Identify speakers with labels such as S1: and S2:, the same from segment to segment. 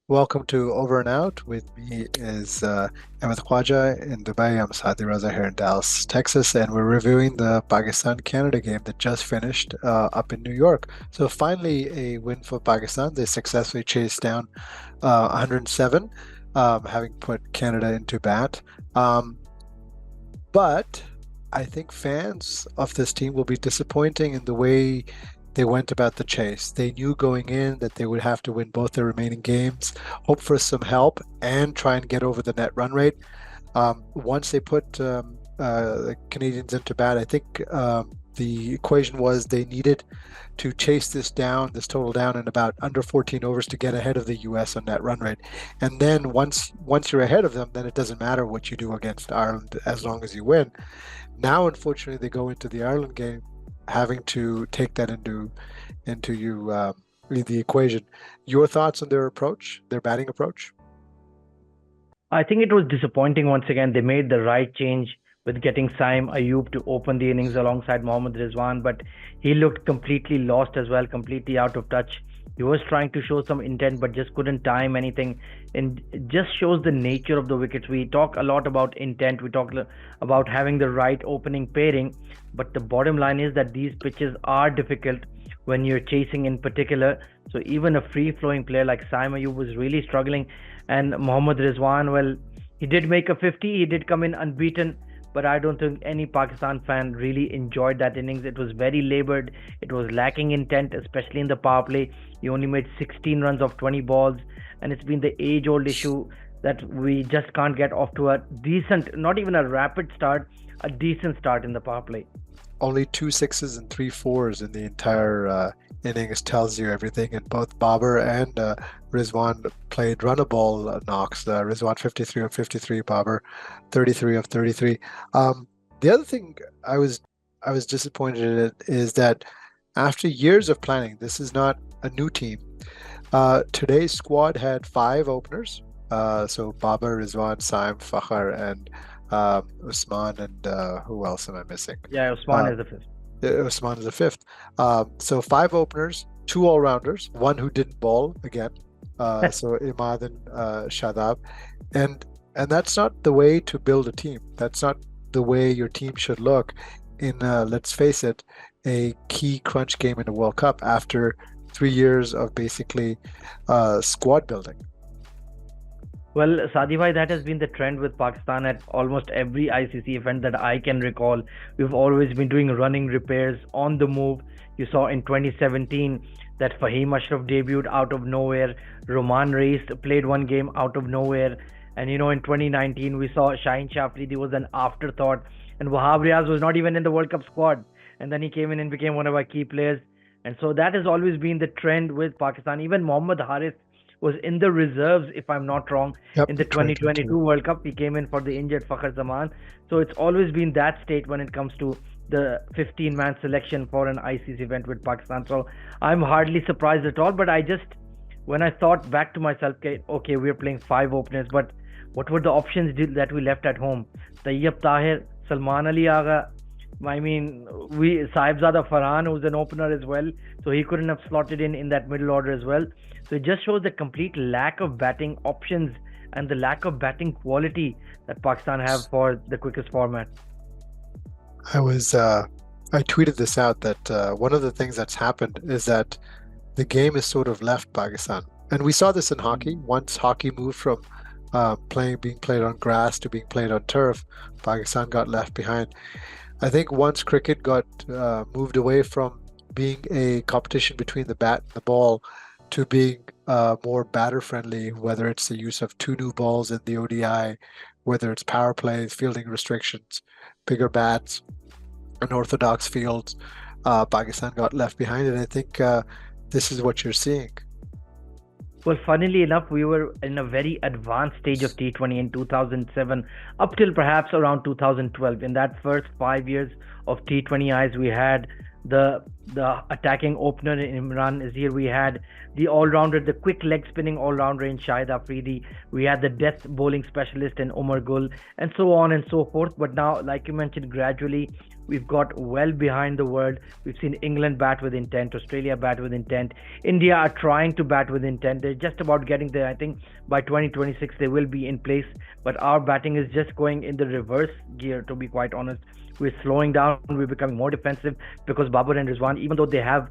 S1: Welcome to Over and Out. With me is Ahmed Khwaja in Dubai. I'm Sadi Raza here in Dallas, Texas, and we're reviewing the Pakistan-Canada game that just finished up in New York. So finally, a win for Pakistan. They successfully chased down 107, having put Canada into bat. Um, but I think fans of this team will be disappointing in the way they went about the chase. They knew going in that they would have to win both their remaining games, hope for some help, and try and get over the net run rate. Once they put the Canadians into bat, I think the equation was they needed to chase this total down in about under 14 overs to get ahead of the US on net run rate. And then once you're ahead of them, then it doesn't matter what you do against Ireland as long as you win. Now, unfortunately, they go into the Ireland game having to take that into the equation. Your thoughts on their approach, their batting approach?
S2: I think it was disappointing once again. They made the right change with getting Saim Ayub to open the innings alongside Mohammad Rizwan, but he looked completely lost as well, completely out of touch. He was trying to show some intent, but just couldn't time anything. And it just shows the nature of the wickets. We talk a lot about intent, we talk about having the right opening pairing, but the bottom line is that these pitches are difficult when you're chasing in particular. So even a free flowing player like Saim Ayub was really struggling. And Mohammad Rizwan, well, he did make a 50, he did come in unbeaten, but I don't think any Pakistan fan really enjoyed that innings. It was very labored, it was lacking intent, especially in the power play. He only made 16 runs off 20 balls, and it's been the age old issue that we just can't get off to a decent, not even a rapid start, a decent start in the power play.
S1: Only two sixes and three fours in the entire innings tells you everything. And both Babar and Rizwan played runnable knocks. Rizwan 53 of 53, Babar 33 of 33. The other thing I was disappointed in it is that after years of planning, this is not a new team. Today's squad had five openers. So Babar, Rizwan, Saim, Fakhar, and Usman, and who else am I missing?
S2: Yeah, Osman
S1: Uh,
S2: is the fifth.
S1: Usman is the fifth. So five openers, two all-rounders, one who didn't bowl again. So Imad and Shadab, and that's not the way to build a team. That's not the way your team should look in, let's face it, a key crunch game in the World Cup after 3 years of basically squad building.
S2: Well, Sadi bhai, that has been the trend with Pakistan at almost every ICC event that I can recall. We've always been doing running repairs on the move. You saw in 2017 that Fahim Ashraf debuted out of nowhere. Roman Reis played one game out of nowhere. And in 2019 we saw Shaheen Shah Afridi was an afterthought. And Wahab Riaz was not even in the World Cup squad. And then he came in and became one of our key players. And so that has always been the trend with Pakistan. Even Mohammad Harith was in the reserves, if I'm not wrong,
S1: Yep,
S2: in the 2022
S1: 2022.
S2: World Cup. He came in for the injured Fakhar Zaman. So it's always been that state when it comes to the 15-man selection for an ICC event with Pakistan. So I'm hardly surprised at all. But when I thought back to myself, okay, we're playing five openers, but what were the options that we left at home? Tayyab Tahir, Salman Ali Agha. I mean, we Saibzada Farhan, who's an opener as well, so he couldn't have slotted in that middle order as well. So it just shows the complete lack of batting options and the lack of batting quality that Pakistan have for the quickest format.
S1: I was I tweeted this out that one of the things that's happened is that the game is sort of left Pakistan, and we saw this in hockey. Once hockey moved from playing being played on grass to being played on turf, Pakistan got left behind. I think once cricket got moved away from being a competition between the bat and the ball to being more batter friendly, whether it's the use of two new balls in the ODI, whether it's power plays, fielding restrictions, bigger bats, unorthodox fields, Pakistan got left behind. And I think this is what you're seeing.
S2: Well, funnily enough, we were in a very advanced stage of T20 in 2007, up till perhaps around 2012. In that first 5 years of T20 eyes, we had the attacking opener in Imran Azir. We had the all-rounder, the quick leg spinning all-rounder in Shahid Afridi. We had the death bowling specialist in Omar Gul, and so on and so forth. But now, like you mentioned, gradually We've got well behind the world. We've seen England bat with intent, Australia bat with intent. India are trying to bat with intent. They're just about getting there. I think by 2026 they will be in place. But our batting is just going in the reverse gear, to be quite honest. We're slowing down. We're becoming more defensive because Babar and Rizwan, even though they have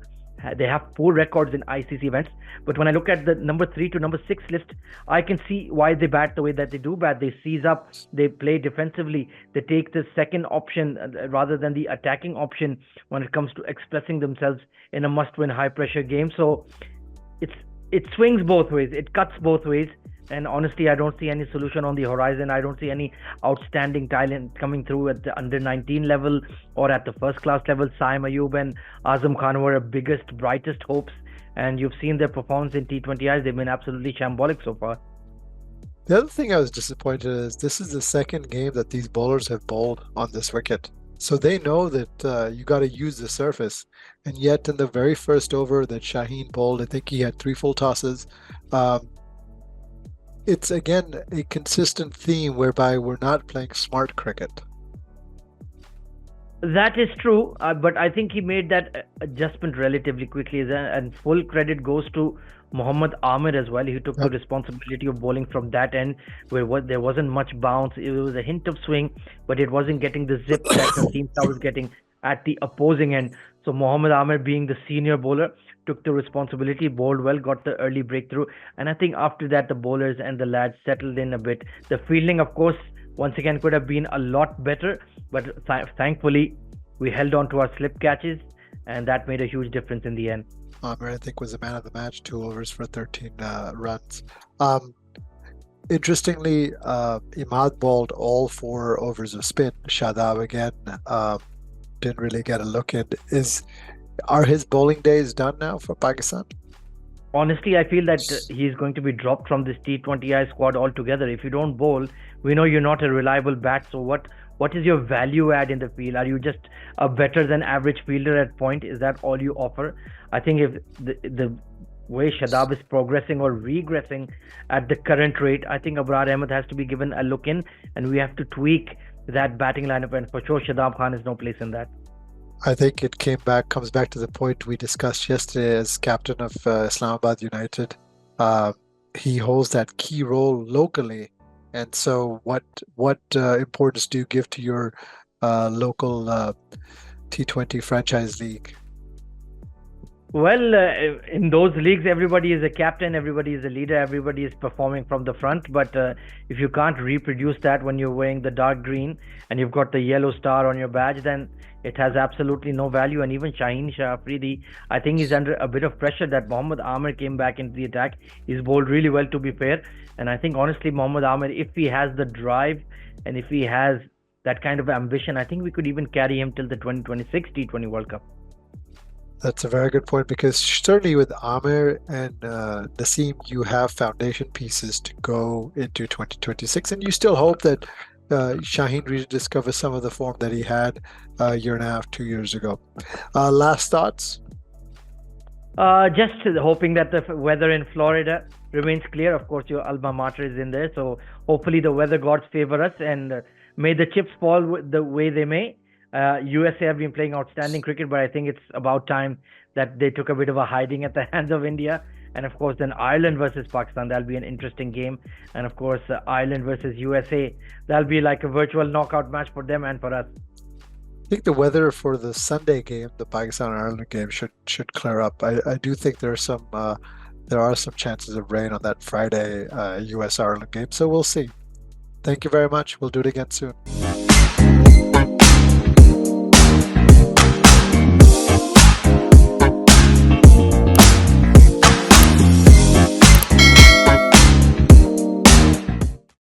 S2: poor records in ICC events. But when I look at the number 3 to number 6 list, I can see why they bat the way that they do bat. They seize up, they play defensively, they take the second option rather than the attacking option when it comes to expressing themselves in a must-win high-pressure game. So it's it swings both ways, it cuts both ways. And honestly, I don't see any solution on the horizon. I don't see any outstanding talent coming through at the under 19 level or at the first class level. Saim Ayub and Azam Khan were our biggest, brightest hopes. And you've seen their performance in T20Is. They've been absolutely shambolic so far.
S1: The other thing I was disappointed is this is the second game that these bowlers have bowled on this wicket. So they know that you got to use the surface. And yet in the very first over that Shaheen bowled, I think he had 3 full tosses. It's again a consistent theme whereby we're not playing smart cricket.
S2: That is true, but I think he made that adjustment relatively quickly, and full credit goes to Mohammad Amir as well. He took the responsibility of bowling from that end, where there wasn't much bounce. It was a hint of swing, but it wasn't getting the zip that Naseem Shah was getting at the opposing end. So Mohammad Amir, being the senior bowler, took the responsibility, bowled well, got the early breakthrough, and I think after that the bowlers and the lads settled in a bit. The fielding, of course, once again could have been a lot better, but thankfully we held on to our slip catches, and that made a huge difference in the end.
S1: Amir, I think, was the man of the match, 2 overs for 13 runs. Interestingly, Imad bowled all 4 overs of spin. Shadab again didn't really get a look in. Are his bowling days done now for Pakistan?
S2: Honestly, I feel that he's going to be dropped from this T20I squad altogether. If you don't bowl, we know you're not a reliable bat. So what is your value add in the field? Are you just a better than average fielder at point? Is that all you offer? I think if the way Shadab is progressing or regressing at the current rate, I think Abrar Ahmed has to be given a look in, and we have to tweak that batting lineup. And for sure, Shadab Khan has no place in that.
S1: I think it comes back to the point we discussed yesterday as captain of Islamabad United. He holds that key role locally. And so what importance do you give to your local T20 franchise league?
S2: Well, in those leagues, everybody is a captain, everybody is a leader, everybody is performing from the front. But if you can't reproduce that when you're wearing the dark green and you've got the yellow star on your badge, then it has absolutely no value. And even Shaheen Shah Afridi, I think he's under a bit of pressure that Mohammad Amir came back into the attack. He's bowled really well, to be fair. And I think, honestly, Mohammad Amir, if he has the drive and if he has that kind of ambition, I think we could even carry him till the 2026 T20 World Cup.
S1: That's a very good point, because certainly with Amir and Naseem, you have foundation pieces to go into 2026, and you still hope that Shaheen rediscovers some of the form that he had a year and a half, 2 years ago. Last thoughts?
S2: Just hoping that the weather in Florida remains clear. Of course, your alma mater is in there, so hopefully the weather gods favor us, and may the chips fall the way they may. USA have been playing outstanding cricket, but I think it's about time that they took a bit of a hiding at the hands of India. And of course, then Ireland versus Pakistan, that'll be an interesting game. And of course, Ireland versus USA, that'll be like a virtual knockout match for them and for us.
S1: I think the weather for the Sunday game, the Pakistan-Ireland game, should clear up. I do think there are some chances of rain on that Friday US-Ireland game, so we'll see. Thank you very much. We'll do it again soon.